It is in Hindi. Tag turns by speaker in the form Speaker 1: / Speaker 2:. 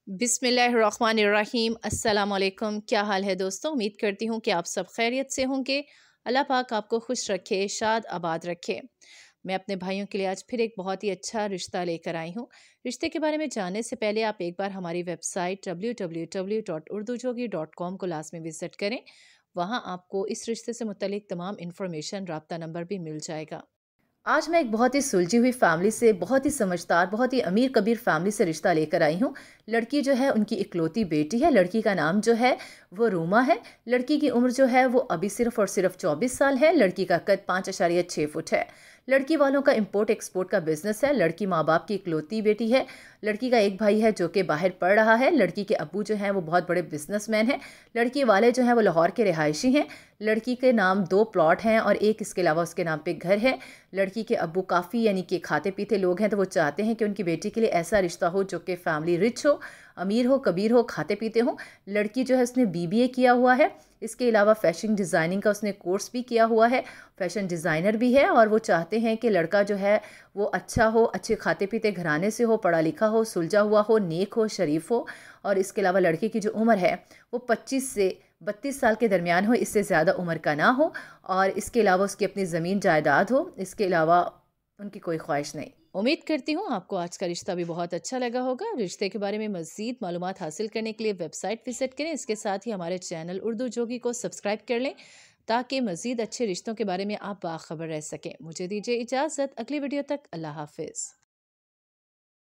Speaker 1: बिस्मिल्लाहिर्रहमानिर्रहीम। अस्सलाम वालेकुम। क्या हाल है दोस्तों? उम्मीद करती हूँ कि आप सब खैरियत से होंगे। अल्लाह पाक आपको खुश रखे, शाद आबाद रखे। मैं अपने भाइयों के लिए आज फिर एक बहुत ही अच्छा रिश्ता लेकर आई हूँ। रिश्ते के बारे में जानने से पहले आप एक बार हमारी वेबसाइट www.urdujogi.com को लाजमी विज़िट करें। वहाँ आपको इस रिश्ते से मुतल्लिक तमाम इन्फॉर्मेशन, राब्ता नंबर भी मिल जाएगा। आज मैं एक बहुत ही सुलझी हुई फैमिली से, बहुत ही समझदार, बहुत ही अमीर कबीर फैमिली से रिश्ता लेकर आई हूँ। लड़की जो है उनकी इकलौती बेटी है। लड़की का नाम जो है वो रूमा है। लड़की की उम्र जो है वो अभी सिर्फ और सिर्फ 24 साल है। लड़की का कद 5.6 फुट है। लड़की वालों का इंपोर्ट एक्सपोर्ट का बिजनेस है। लड़की माँ बाप की इकलौती बेटी है। लड़की का एक भाई है जो कि बाहर पढ़ रहा है। लड़की के अब्बू जो हैं वो बहुत बड़े बिजनेसमैन हैं। लड़की वाले जो हैं वो लाहौर के रिहायशी हैं। लड़की के नाम 2 प्लॉट हैं और एक इसके अलावा उसके नाम पे घर है। लड़की के अब्बू काफ़ी यानी कि खाते पीते लोग हैं, तो वो चाहते हैं कि उनकी बेटी के लिए ऐसा रिश्ता हो जो कि फैमिली रिच हो, अमीर हो, कबीर हो, खाते पीते हो। लड़की जो है उसने बीबीए किया हुआ है। इसके अलावा फैशन डिज़ाइनिंग का उसने कोर्स भी किया हुआ है। फैशन डिज़ाइनर भी है और वो चाहते हैं कि लड़का जो है वो अच्छा हो, अच्छे खाते पीते घराने से हो, पढ़ा लिखा हो, सुलझा हुआ हो, नेक हो, शरीफ हो। और इसके अलावा लड़के की जो उम्र है वो 25 से 32 साल के दरमियान हो, इससे ज़्यादा उम्र का ना हो। और इसके अलावा उसकी अपनी ज़मीन जायदाद हो। इसके अलावा उनकी कोई ख्वाहिश नहीं। उम्मीद करती हूँ आपको आज का रिश्ता भी बहुत अच्छा लगा होगा। रिश्ते के बारे में मज़ीद मालूमात हासिल करने के लिए वेबसाइट विजिट करें। इसके साथ ही हमारे चैनल उर्दू जोगी को सब्सक्राइब कर लें ताकि मज़ीद अच्छे रिश्तों के बारे में आप बाखबर रह सकें। मुझे दीजिए इजाज़त। अगली वीडियो तक अल्लाह हाफिज़।